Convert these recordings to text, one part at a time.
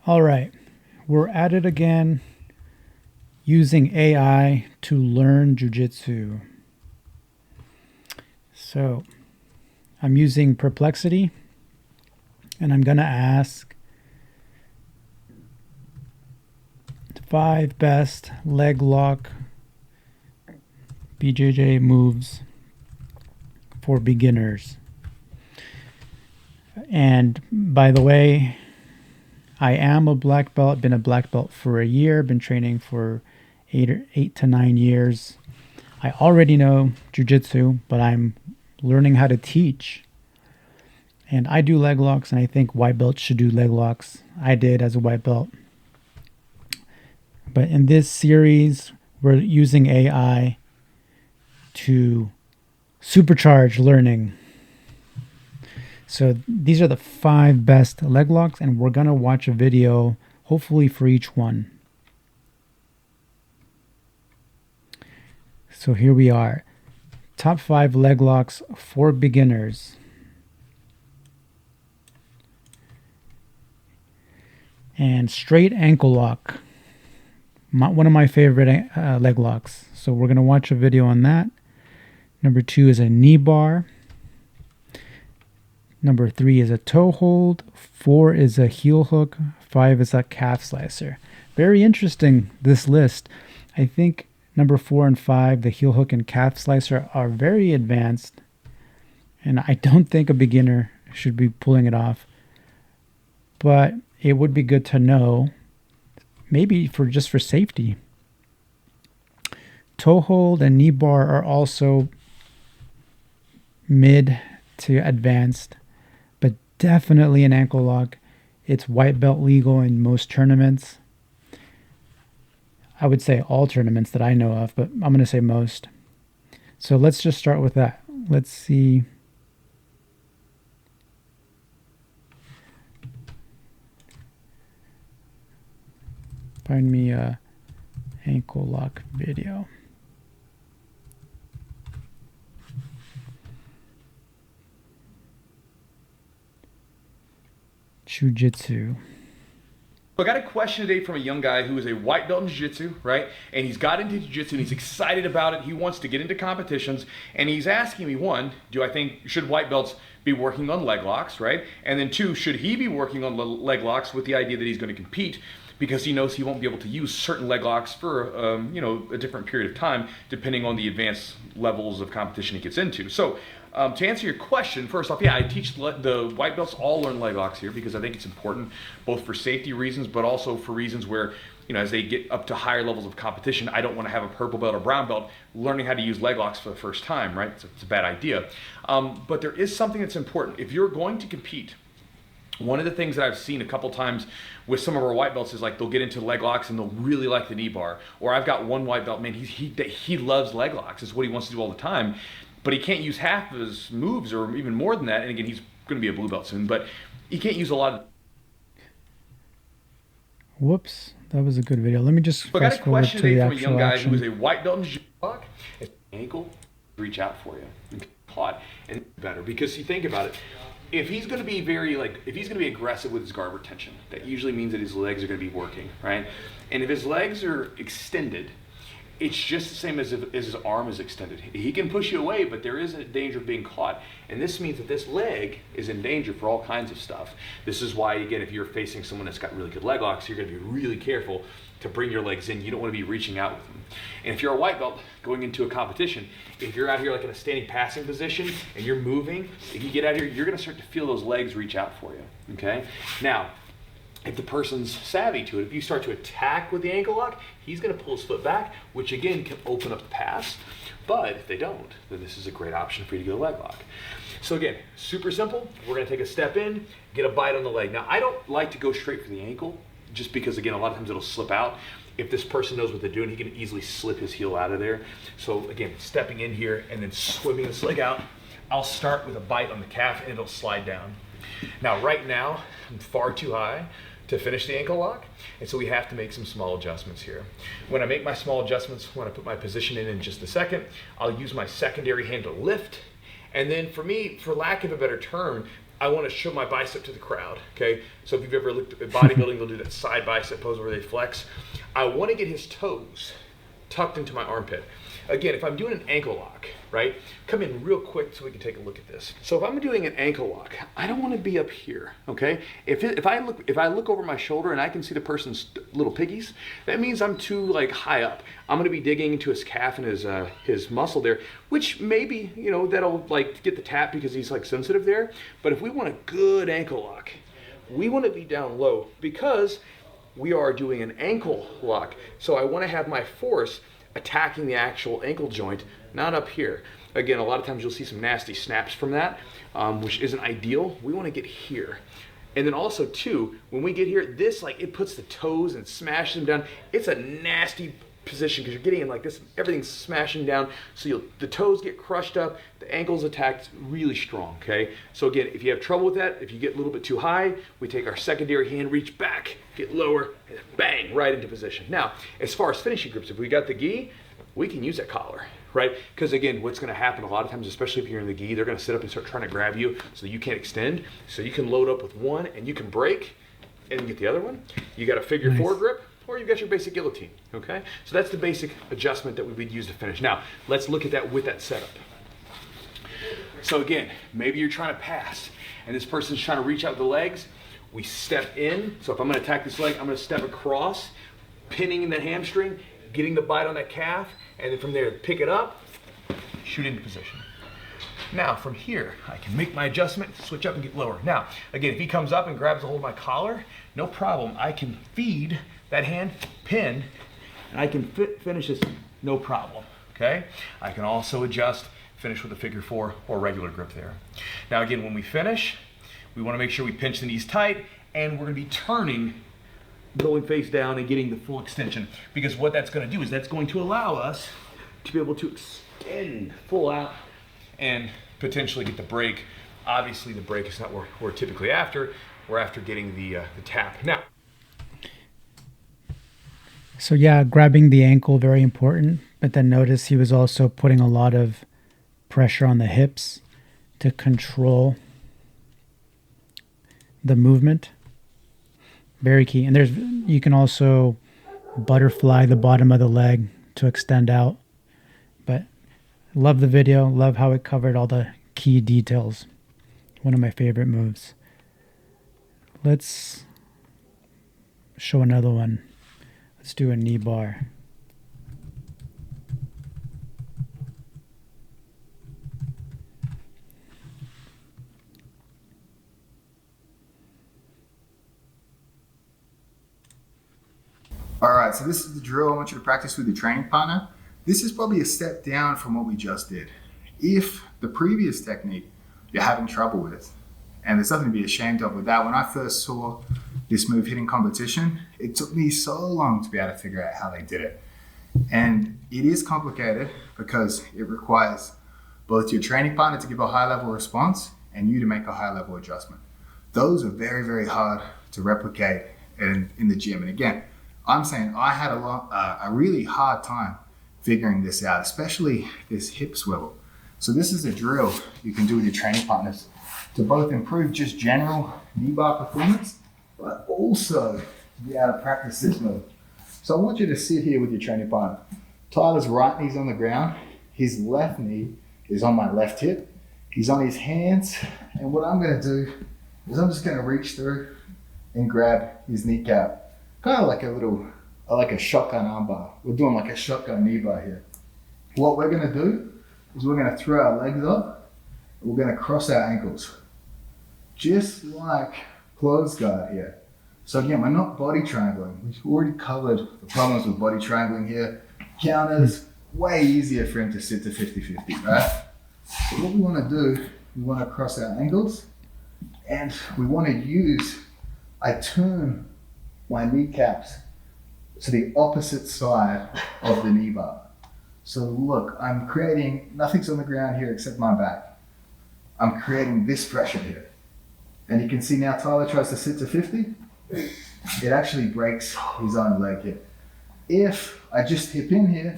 All right, we're at it again using AI to learn jujitsu. So I'm using perplexity and I'm going to ask the 5 best leg lock BJJ moves for beginners. And by the way, I am a black belt, been a black belt for a year, been training for 8 to 9 years. I already know jujitsu, but I'm learning how to teach. And I do leg locks, and I think white belts should do leg locks. I did as a white belt. But in this series, we're using AI to supercharge learning. So these are the 5 best leg locks, and we're going to watch a video, hopefully for each one. So here we are. Top 5 leg locks for beginners. And straight ankle lock. One of my favorite leg locks. So we're going to watch a video on that. Number 2 is a knee bar. Number 3 is a toe hold. 4 is a heel hook. 5 is a calf slicer. Very interesting, this list. I think number 4 and 5, the heel hook and calf slicer, are very advanced. And I don't think a beginner should be pulling it off. But it would be good to know, maybe just for safety. Toe hold and knee bar are also mid to advanced, but definitely an ankle lock. It's white belt legal in most tournaments. I would say all tournaments that I know of, but I'm going to say most. So let's just start with that. Let's see. Find me a ankle lock video. Jiu-jitsu. I got a question today from a young guy who is a white belt in jiu-jitsu, right? And he's got into jiu-jitsu and he's excited about it. He wants to get into competitions, and he's asking me, 1, do I think should white belts be working on leg locks, right? And then 2, should he be working on leg locks with the idea that he's going to compete because he knows he won't be able to use certain leg locks for a different period of time depending on the advanced levels of competition he gets into. So to answer your question, first off, yeah, I teach the white belts all learn leg locks here because I think it's important both for safety reasons, but also for reasons where, as they get up to higher levels of competition, I don't want to have a purple belt or brown belt learning how to use leg locks for the first time, right? It's a bad idea. But there is something that's important. If you're going to compete, one of the things that I've seen a couple times with some of our white belts is like they'll get into leg locks and they'll really like the knee bar. Or I've got one white belt, man, he loves leg locks. It's what he wants to do all the time. But he can't use half of his moves or even more than that. And again, he's going to be a blue belt soon, but he can't use a lot of... Whoops, that was a good video. Let me just fast forward to the actual action. I got a question today from a young guy who is a white belt in jiu-jitsu. His ankle, reach out for you and plot and better, because you think about it. If he's going to be if he's going to be aggressive with his guard retention, that usually means that his legs are going to be working, right? And if his legs are extended, it's just the same as if his arm is extended. He can push you away, but there is a danger of being caught. And this means that this leg is in danger for all kinds of stuff. This is why, again, if you're facing someone that's got really good leg locks, you're going to be really careful to bring your legs in. You don't want to be reaching out with them. And if you're a white belt going into a competition, if you're out here like in a standing passing position and you're moving, if you get out here, you're going to start to feel those legs reach out for you, okay? Now, if the person's savvy to it, if you start to attack with the ankle lock, he's going to pull his foot back, which again can open up the pass. But if they don't, then this is a great option for you to get a leg lock. So again, super simple. We're going to take a step in, get a bite on the leg. Now, I don't like to go straight for the ankle, just because again, a lot of times it'll slip out. If this person knows what they're doing, he can easily slip his heel out of there. So again, stepping in here and then swimming this leg out, I'll start with a bite on the calf and it'll slide down. Now, right now, I'm far too high to finish the ankle lock, and so we have to make some small adjustments here. When I make my small adjustments, when I put my position in just a second, I'll use my secondary hand to lift, and then for me, for lack of a better term, I want to show my bicep to the crowd, okay? So if you've ever looked at bodybuilding, they'll do that side bicep pose where they flex. I want to get his toes tucked into my armpit. Again, if I'm doing an ankle lock, right? Come in real quick so we can take a look at this. So if I'm doing an ankle lock, I don't want to be up here, okay? If I look over my shoulder and I can see the person's little piggies, that means I'm too like high up. I'm going to be digging into his calf and his muscle there, which maybe, you know, that'll like get the tap because he's like sensitive there. But if we want a good ankle lock, we want to be down low because we are doing an ankle lock. So I want to have my force attacking the actual ankle joint, not up here. Again, a lot of times you'll see some nasty snaps from that, which isn't ideal. We want to get here. And then also too, when we get here, this like it puts the toes and smashes them down. It's a nasty position because you're getting in like this, everything's smashing down. So the toes get crushed up, the ankle's attacked really strong, okay? So again, if you have trouble with that, if you get a little bit too high, we take our secondary hand, reach back, get lower, and bang, right into position. Now, as far as finishing grips, if we got the gi, we can use that collar, right? Because again, what's gonna happen a lot of times, especially if you're in the gi, they're gonna sit up and start trying to grab you so you can't extend. So you can load up with one and you can break and get the other one. You got a figure four grip, or you've got your basic guillotine, okay? So that's the basic adjustment that we would use to finish. Now, let's look at that with that setup. So again, maybe you're trying to pass and this person's trying to reach out with the legs. We step in. So if I'm gonna attack this leg, I'm gonna step across, pinning in the hamstring, getting the bite on that calf, and then from there, pick it up, shoot into position. Now from here, I can make my adjustment, switch up and get lower. Now, again, if he comes up and grabs a hold of my collar, no problem. I can feed that hand, pin, and I can finish this, no problem, okay? I can also adjust, finish with a figure four or regular grip there. Now again, when we finish, we wanna make sure we pinch the knees tight, and we're gonna be turning, going face down and getting the full extension, because what that's gonna do is that's going to allow us to be able to extend full out and potentially get the break. Obviously the break is not what we're typically after. We're after getting the tap. Now, so yeah, grabbing the ankle, very important. But then notice he was also putting a lot of pressure on the hips to control the movement. Very key. And you can also butterfly the bottom of the leg to extend out. But love the video. Love how it covered all the key details. One of my favorite moves. Let's show another one. Let's do a knee bar. All right, so this is the drill I want you to practice with your training partner. This is probably a step down from what we just did. If the previous technique you're having trouble with, and there's nothing to be ashamed of with that, when I first saw this move hit in competition, it took me so long to be able to figure out how they did it. And it is complicated because it requires both your training partner to give a high level response and you to make a high level adjustment. Those are very, very hard to replicate in the gym. And again, I'm saying I had a really hard time figuring this out, especially this hip swivel. So this is a drill you can do with your training partners to both improve just general knee bar performance, but also to be able to practice this move. So I want you to sit here with your training partner. Tyler's right knee's on the ground. His left knee is on my left hip. He's on his hands. And what I'm gonna do is I'm just gonna reach through and grab his kneecap. Kind of like a shotgun arm bar. We're doing like a shotgun knee bar here. What we're gonna do is we're gonna throw our legs up and we're gonna cross our ankles. Just like closed guard here. So again, we're not body triangling. We've already covered the problems with body triangling here. Counters, way easier for him to sit to 50-50, right? So what we wanna do, we wanna cross our ankles and we wanna I turn my kneecaps to the opposite side of the knee bar. So look, I'm creating, nothing's on the ground here except my back. I'm creating this pressure here. And you can see now Tyler tries to sit to 50. It actually breaks his own leg here. If I just hip in here,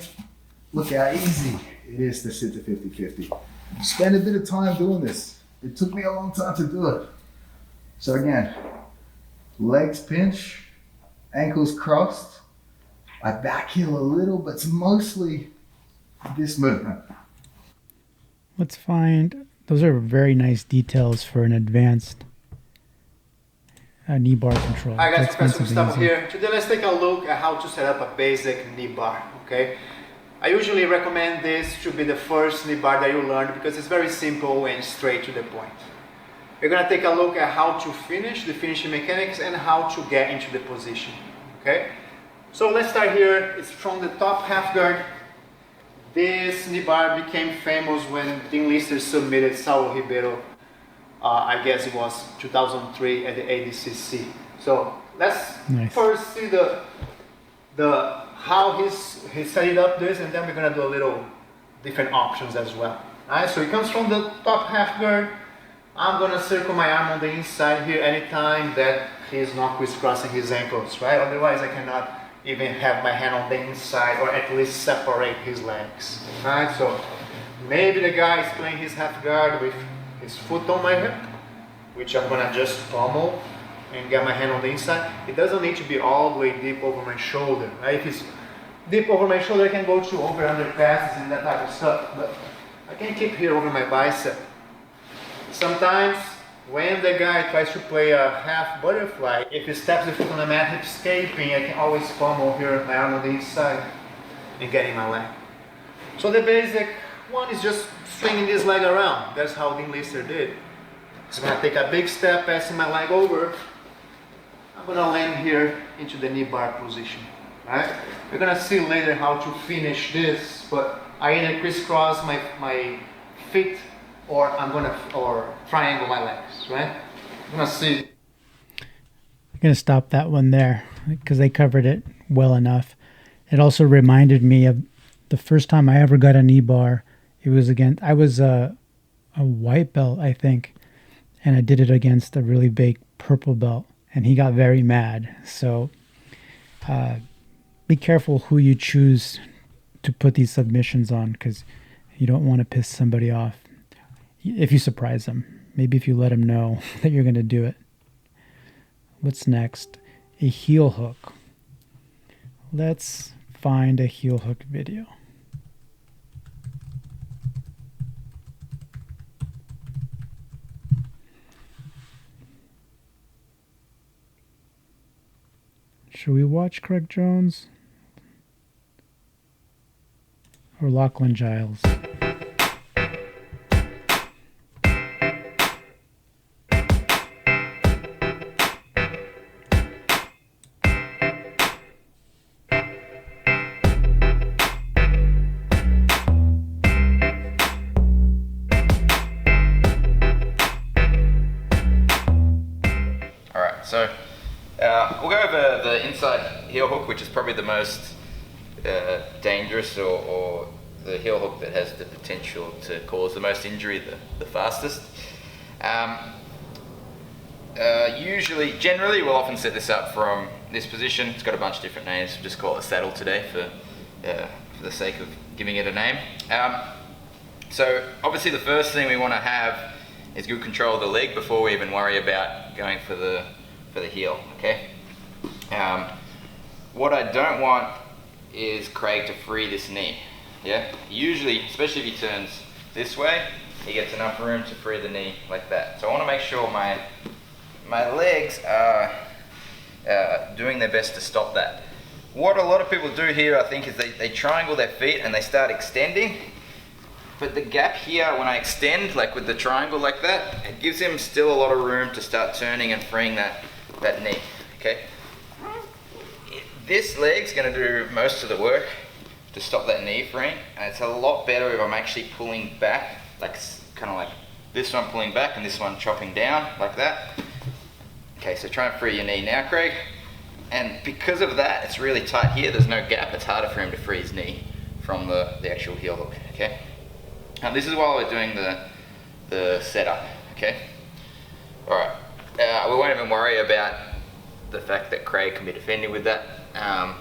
look how easy it is to sit to 50-50. Spend a bit of time doing this. It took me a long time to do it. So again, legs pinch, ankles crossed. I back heel a little, but it's mostly this movement. Let's find, those are very nice details for an advanced knee bar control. Alright guys, That's Professor nice and Gustavo easy. here. Today let's take a look at how to set up a basic knee bar, okay? I usually recommend this to be the first knee bar that you learn because it's very simple and straight to the point. We're going to take a look at how to finish, the finishing mechanics, and how to get into the position, okay? So let's start here. It's from the top half guard. This knee bar became famous when Dean Lister submitted Saulo Ribeiro, I guess it was 2003 at the ADCC. So let's first see how he set it up this, and then we're gonna do a little different options as well. Alright, so it comes from the top half guard. I'm gonna circle my arm on the inside here anytime that he's not crisscrossing his ankles, right? Otherwise I cannot even have my hand on the inside or at least separate his legs. Alright, so maybe the guy is playing his half guard with his foot on my hip, which I'm gonna just pummel and get my hand on the inside. It doesn't need to be all the way deep over my shoulder, right? If it's deep over my shoulder, I can go to over under passes and that type of stuff, but I can keep here over my bicep. Sometimes when the guy tries to play a half butterfly, if he steps the foot on the mat, hip escaping, I can always pummel here my arm on the inside and getting my leg. So the basic one is just swinging this leg around. That's how Dean Lister did. So I'm going to take a big step, passing my leg over. I'm going to land here into the knee bar position. Right? We're going to see later how to finish this, but I either crisscross my feet or or triangle my legs. Right? I'm going to see. I'm going to stop that one there because they covered it well enough. It also reminded me of the first time I ever got a knee bar. It was I was a white belt, I think, and I did it against a really big purple belt, and he got very mad. So be careful who you choose to put these submissions on, because you don't want to piss somebody off if you surprise them. Maybe if you let them know that you're going to do it. What's next? A heel hook. Let's find a heel hook video. Should we watch Craig Jones or Lachlan Giles? Alright, so we'll go over the inside heel hook, which is probably the most dangerous or the heel hook that has the potential to cause the most injury the fastest. Generally, we'll often set this up from this position. It's got a bunch of different names. We'll just call it a saddle today for the sake of giving it a name. So obviously the first thing we want to have is good control of the leg before we even worry about going for the heel, okay? What I don't want is Craig to free this knee, yeah? Usually, especially if he turns this way, he gets enough room to free the knee like that. So I want to make sure my legs are doing their best to stop that. What a lot of people do here, I think, is they triangle their feet and they start extending. But the gap here, when I extend, like with the triangle like that, it gives him still a lot of room to start turning and freeing that knee, okay? This leg's gonna do most of the work to stop that knee freeing, and it's a lot better if I'm actually pulling back, like kind of like this one pulling back and this one chopping down, like that. Okay, so try and free your knee now, Craig. And because of that, it's really tight here, there's no gap, it's harder for him to free his knee from the actual heel hook, okay? Now this is while we're doing the setup, okay? All right, we won't even worry about the fact that Craig can be defending with that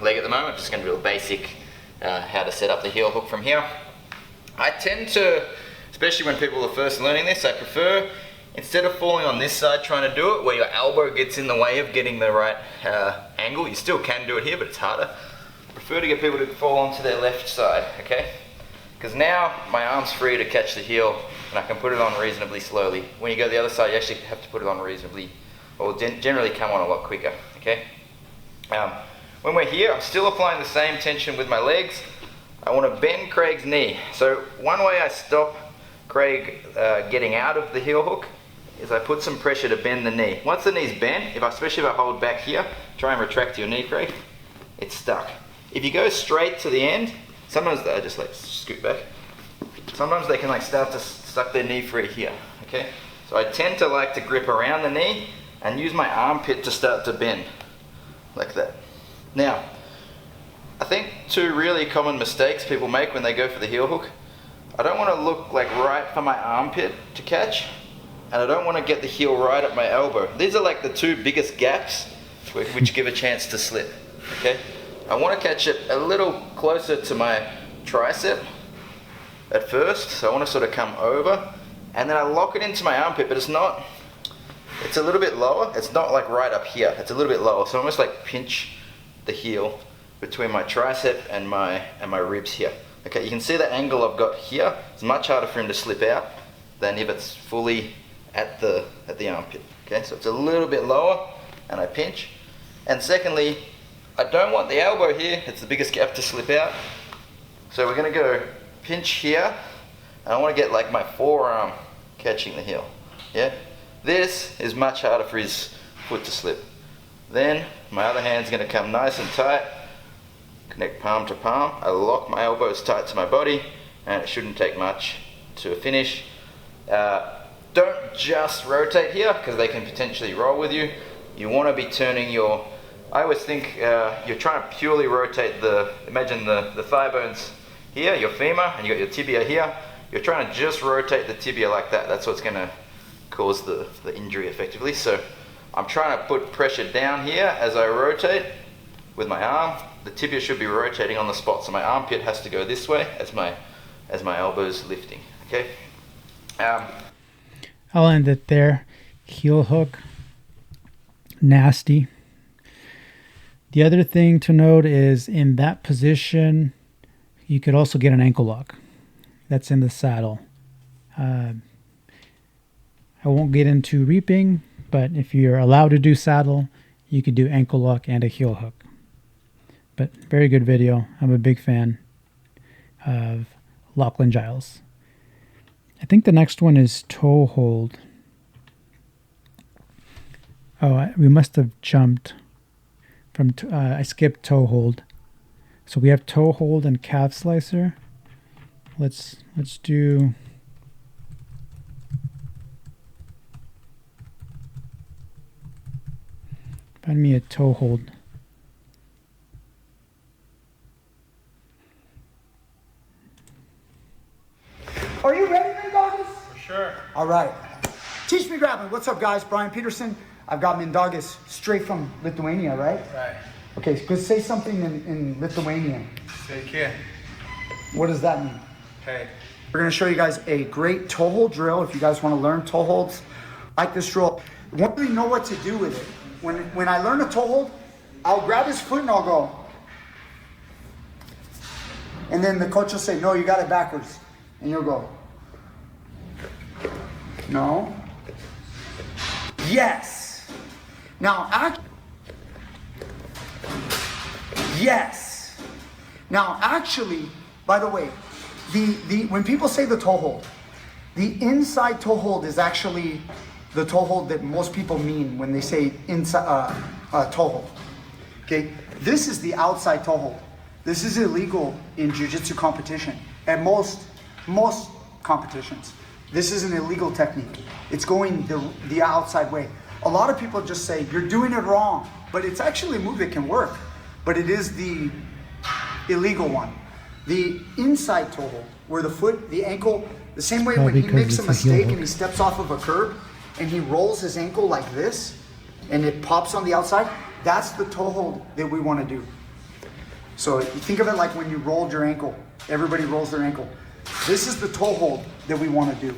leg at the moment. Just gonna do a basic how to set up the heel hook from here. I tend to, especially when people are first learning this, I prefer instead of falling on this side trying to do it, where your elbow gets in the way of getting the right angle, you still can do it here, but it's harder. I prefer to get people to fall onto their left side, okay? Because now my arm's free to catch the heel and I can put it on reasonably slowly. When you go the other side, you actually have to put it on reasonably, or generally come on a lot quicker, okay? When we're here, I'm still applying the same tension with my legs. I want to bend Craig's knee. So one way I stop Craig getting out of the heel hook is I put some pressure to bend the knee. Once the knee's bent, especially if I hold back here, try and retract your knee, Craig, it's stuck. If you go straight to the end, sometimes they just like scoot back. Sometimes they can like start to suck their knee free here, okay? So I tend to like to grip around the knee and use my armpit to start to bend, like that. Now, I think two really common mistakes people make when they go for the heel hook. I don't want to look like right for my armpit to catch, and I don't want to get the heel right at my elbow. These are like the two biggest gaps which give a chance to slip, okay? I want to catch it a little closer to my tricep at first, so I want to sort of come over, and then I lock it into my armpit, but it's a little bit lower. It's not like right up here, it's a little bit lower, so I almost like pinch the heel between my tricep and my ribs here. Okay, you can see the angle I've got here. It's much harder for him to slip out than if it's fully at the armpit. Okay, so it's a little bit lower and I pinch. And secondly, I don't want the elbow here. It's the biggest gap to slip out. So we're gonna go pinch here, and I wanna get like my forearm catching the heel. Yeah, this is much harder for his foot to slip. Then my other hand's gonna come nice and tight, connect palm to palm. I lock my elbows tight to my body, and it shouldn't take much to finish. Don't just rotate here, because they can potentially roll with you. You wanna be turning your, I always think you're trying to purely rotate imagine the thigh bones here, your femur, and you got your tibia here. You're trying to just rotate the tibia like that. That's what's gonna cause the injury effectively. So I'm trying to put pressure down here as I rotate with my arm. The tibia should be rotating on the spot, so my armpit has to go this way as my elbow's lifting, okay? I'll end it there. Heel hook, nasty. The other thing to note is in that position, you could also get an ankle lock. That's in the saddle. I won't get into reaping, but if you're allowed to do saddle, you could do ankle lock and a heel hook. But very good video. I'm a big fan of Lachlan Giles. I think the next one is toe hold. Oh, we must have jumped from, I skipped toe hold. So we have toe hold and calf slicer. Let's do, find me a toe hold. Are you ready, Mendagas? For sure. All right. Teach me grappling. What's up, guys? Brian Peterson. I've got Mendagas straight from Lithuania, right? Right. Okay, so say something in Lithuanian. Sveiki. What does that mean? Hey. We're going to show you guys a great toe hold drill. If you guys want to learn toe holds, like this drill, you won't really know what to do with it. When I learn a toe hold, I'll grab his foot and I'll go. And then the coach will say, no, you got it backwards. And you'll go. No. Yes. Now, yes. Now, actually, by the way, when people say the toe hold, the inside toe hold is actually the toe hold that most people mean when they say inside toe hold. Okay, this is the outside toe hold. This is illegal in jiu-jitsu competition at most competitions. This is an illegal technique. It's going the outside way. A lot of people just say you're doing it wrong, but it's actually a move that can work, but it is the illegal one. The inside toe hold, where the foot, the ankle, the same way when he makes a mistake and he steps off of a curb and he rolls his ankle like this and it pops on the outside, that's the toe hold that we want to do. So you think of it like when you rolled your ankle. Everybody rolls their ankle. This is the toe hold that we want to do.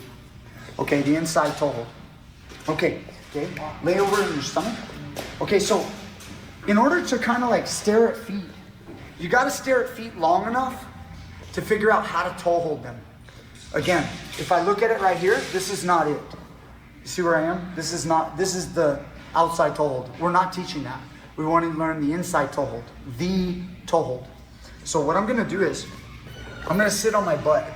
Okay, the inside toe hold. Okay, lay over in your stomach. Okay, so in order to kind of like stare at feet, you got to stare at feet long enough to figure out how to toe hold them. Again, if I look at it right here, this is not it. You see where I am? This is the outside toe hold. We're not teaching that. We want to learn the inside toe hold, the toe hold. So what I'm going to do is, I'm going to sit on my butt,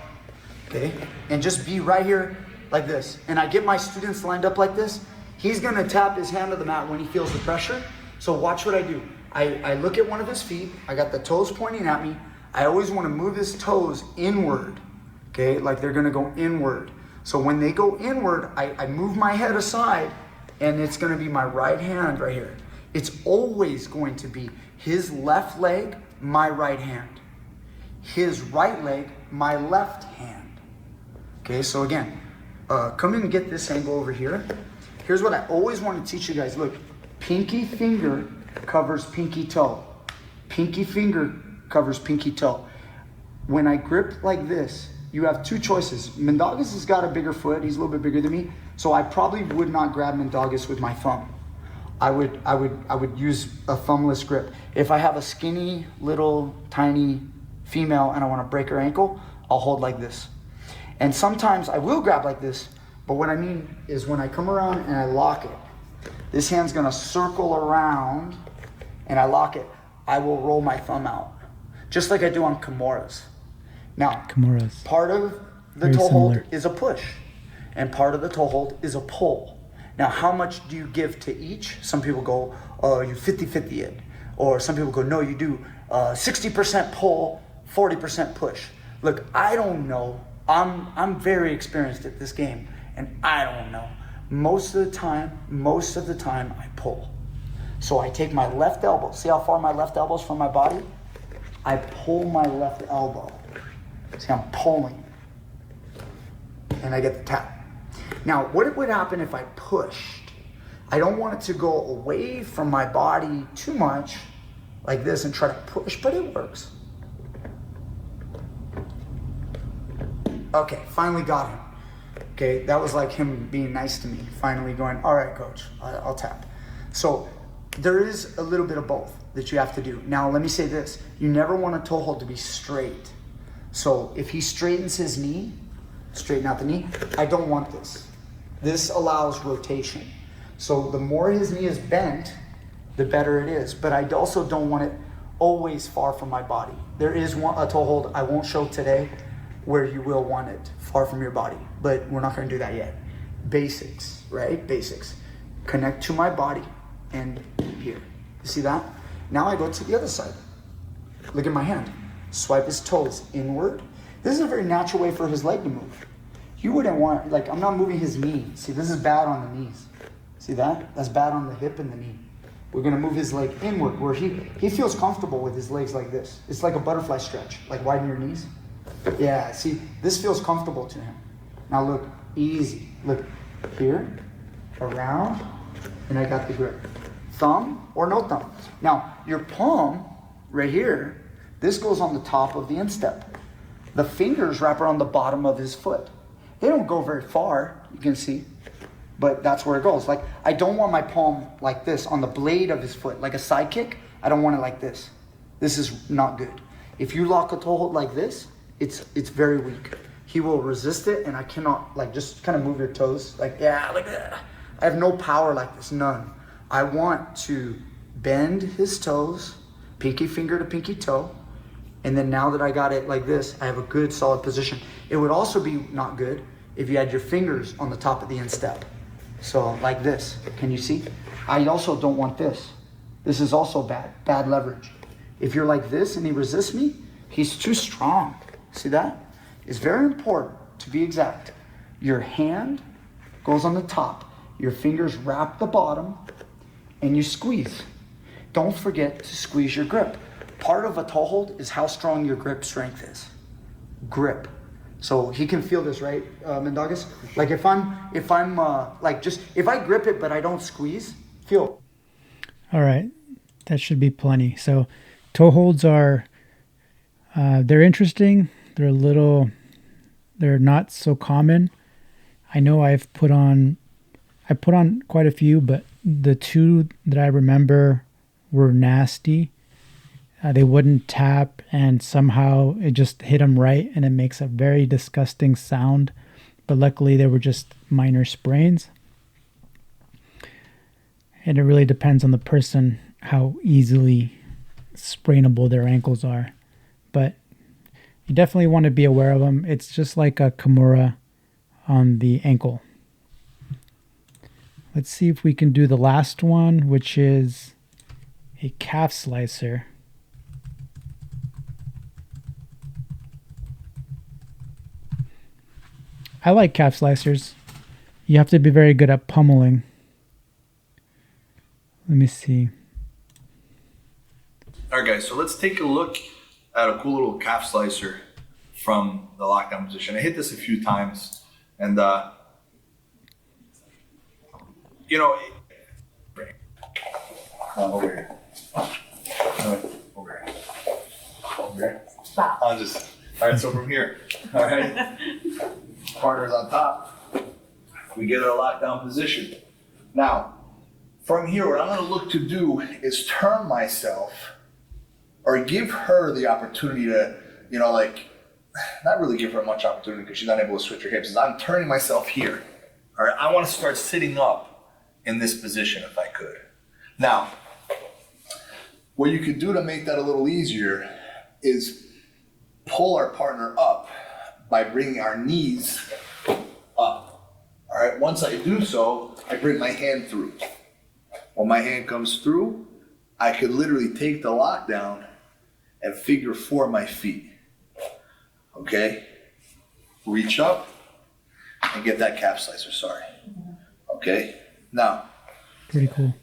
okay, and just be right here like this. And I get my students lined up like this. He's going to tap his hand to the mat when he feels the pressure. So watch what I do. I look at one of his feet. I got the toes pointing at me. I always want to move his toes inward, okay, like they're going to go inward. So when they go inward, I move my head aside, and it's going to be my right hand right here. It's always going to be his left leg, my right hand. His right leg, my left hand. Okay, so again, come in and get this angle over here. Here's what I always want to teach you guys. Look, pinky finger covers pinky toe. Pinky finger covers pinky toe. When I grip like this, you have two choices. Mendagas has got a bigger foot. He's a little bit bigger than me. So I probably would not grab Mendagas with my thumb. I would use a thumbless grip. If I have a skinny, little, tiny female and I want to break her ankle, I'll hold like this. And sometimes I will grab like this, but what I mean is when I come around and I lock it, this hand's gonna circle around and I lock it, I will roll my thumb out, just like I do on Kimuras. Now, part of the toe hold is a push, and part of the toe hold is a pull. Now, how much do you give to each? Some people go, oh, you 50-50 it. Or some people go, no, you do 60% pull, 40% push. Look, I don't know. I'm very experienced at this game, and I don't know. Most of the time, I pull. So I take my left elbow. See how far my left elbow is from my body? I pull my left elbow. See, I'm pulling. And I get the tap. Now, what would happen if I pushed? I don't want it to go away from my body too much, like this, and try to push, but it works. Okay, finally got him. Okay, that was like him being nice to me, finally going, all right, coach, I'll tap. So there is a little bit of both that you have to do. Now, let me say this. You never want a toe hold to be straight. So if he straightens his knee, straighten out the knee, I don't want this. This allows rotation. So the more his knee is bent, the better it is. But I also don't want it always far from my body. There is a toe hold I won't show today where you will want it far from your body, but we're not going to do that yet. Basics, right? Basics. Connect to my body and here. You see that? Now I go to the other side. Look at my hand. Swipe his toes inward. This is a very natural way for his leg to move. You wouldn't want, like, I'm not moving his knee. See, this is bad on the knees. See that? That's bad on the hip and the knee. We're going to move his leg inward where he feels comfortable with his legs like this. It's like a butterfly stretch, like widen your knees. Yeah, see, this feels comfortable to him. Now look, easy. Look, here, around, and I got the grip. Thumb or no thumb. Now, your palm, right here, this goes on the top of the instep. The fingers wrap around the bottom of his foot. They don't go very far, you can see, but that's where it goes. Like, I don't want my palm like this on the blade of his foot, like a side kick. I don't want it like this. This is not good. If you lock a toe hold like this, it's very weak. He will resist it, and I cannot, like, just kind of move your toes. Like, yeah, like that. I have no power like this, none. I want to bend his toes, pinky finger to pinky toe, and then now that I got it like this, I have a good solid position. It would also be not good if you had your fingers on the top of the instep. So like this, can you see? I also don't want this. This is also bad leverage. If you're like this and he resists me, he's too strong. See that? It's very important to be exact. Your hand goes on the top, your fingers wrap the bottom, and you squeeze. Don't forget to squeeze your grip. Part of a toe hold is how strong your grip strength is. Grip. So he can feel this, right, Mendagas? Like if I'm like just, if I grip it but I don't squeeze, feel. All right, that should be plenty. So toe holds are, they're interesting. They're not so common. I know I've I put on quite a few, but the two that I remember were nasty. They wouldn't tap, and somehow it just hit them right, and it makes a very disgusting sound. But luckily, they were just minor sprains. And it really depends on the person how easily sprainable their ankles are. But you definitely want to be aware of them. It's just like a Kimura on the ankle. Let's see if we can do the last one, which is a calf slicer. I like calf slicers. You have to be very good at pummeling. Let me see. All right, guys, so let's take a look at a cool little calf slicer from the lockdown position. I hit this a few times, and you know, over here. Over here. Over here. Stop. All right, so from here, all right, partners on top, we get our lockdown position. Now, from here, what I'm gonna look to do is turn myself or give her the opportunity to, you know, like, not really give her much opportunity because she's not able to switch her hips. I'm turning myself here. All right, I want to start sitting up in this position if I could. Now, what you could do to make that a little easier is pull our partner up by bringing our knees up. All right, once I do so, I bring my hand through. When my hand comes through, I could literally take the lockdown and figure 4 my feet. Okay? Reach up and get that calf slicer, sorry. Okay? Now, pretty cool.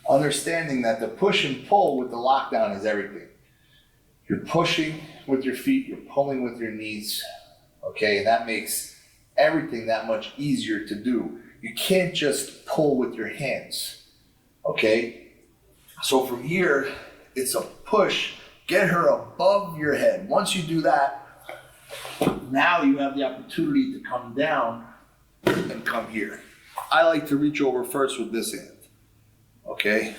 Understanding that the push and pull with the lockdown is everything. You're pushing with your feet, you're pulling with your knees. Okay? And that makes everything that much easier to do. You can't just pull with your hands. Okay? So from here, it's a push. Get her above your head. Once you do that, now you have the opportunity to come down and come here. I like to reach over first with this hand. Okay?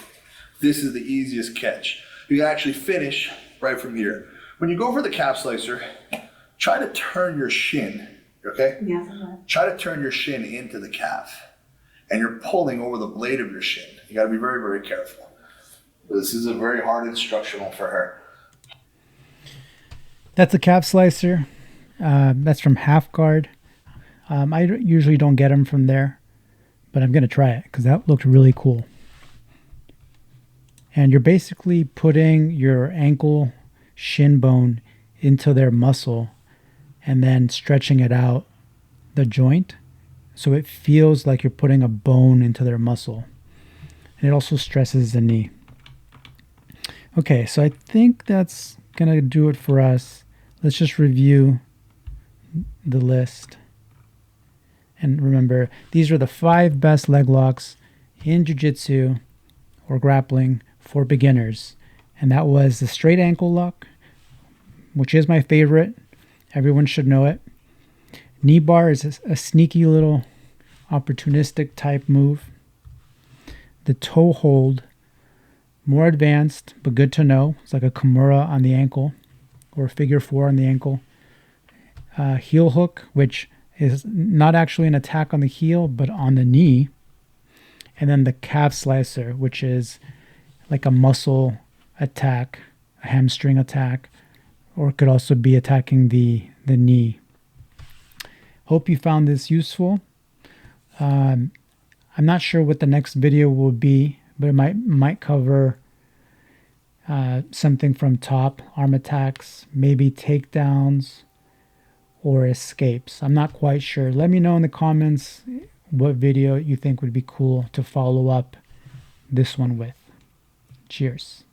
This is the easiest catch. You can actually finish right from here. When you go for the calf slicer, try to turn your shin, okay? Yes. Try to turn your shin into the calf. And you're pulling over the blade of your shin. You gotta be very, very careful. This is a very hard instructional for her. That's a calf slicer. That's from Half Guard. I usually don't get them from there, but I'm going to try it because that looked really cool. And you're basically putting your ankle shin bone into their muscle and then stretching it out the joint so it feels like you're putting a bone into their muscle. And it also stresses the knee. Okay, so I think that's going to do it for us. Let's just review the list. And remember, these are the 5 best leg locks in jiu-jitsu or grappling for beginners. And that was the straight ankle lock, which is my favorite. Everyone should know it. Knee bar is a sneaky little opportunistic type move. The toe hold, more advanced, but good to know. It's like a Kimura on the ankle or figure 4 on the ankle. Heel hook, which is not actually an attack on the heel, but on the knee. And then the calf slicer, which is like a muscle attack, a hamstring attack, or it could also be attacking the knee. Hope you found this useful. I'm not sure what the next video will be, but it might cover something from top, arm attacks, maybe takedowns, or escapes. I'm not quite sure. Let me know in the comments what video you think would be cool to follow up this one with. Cheers.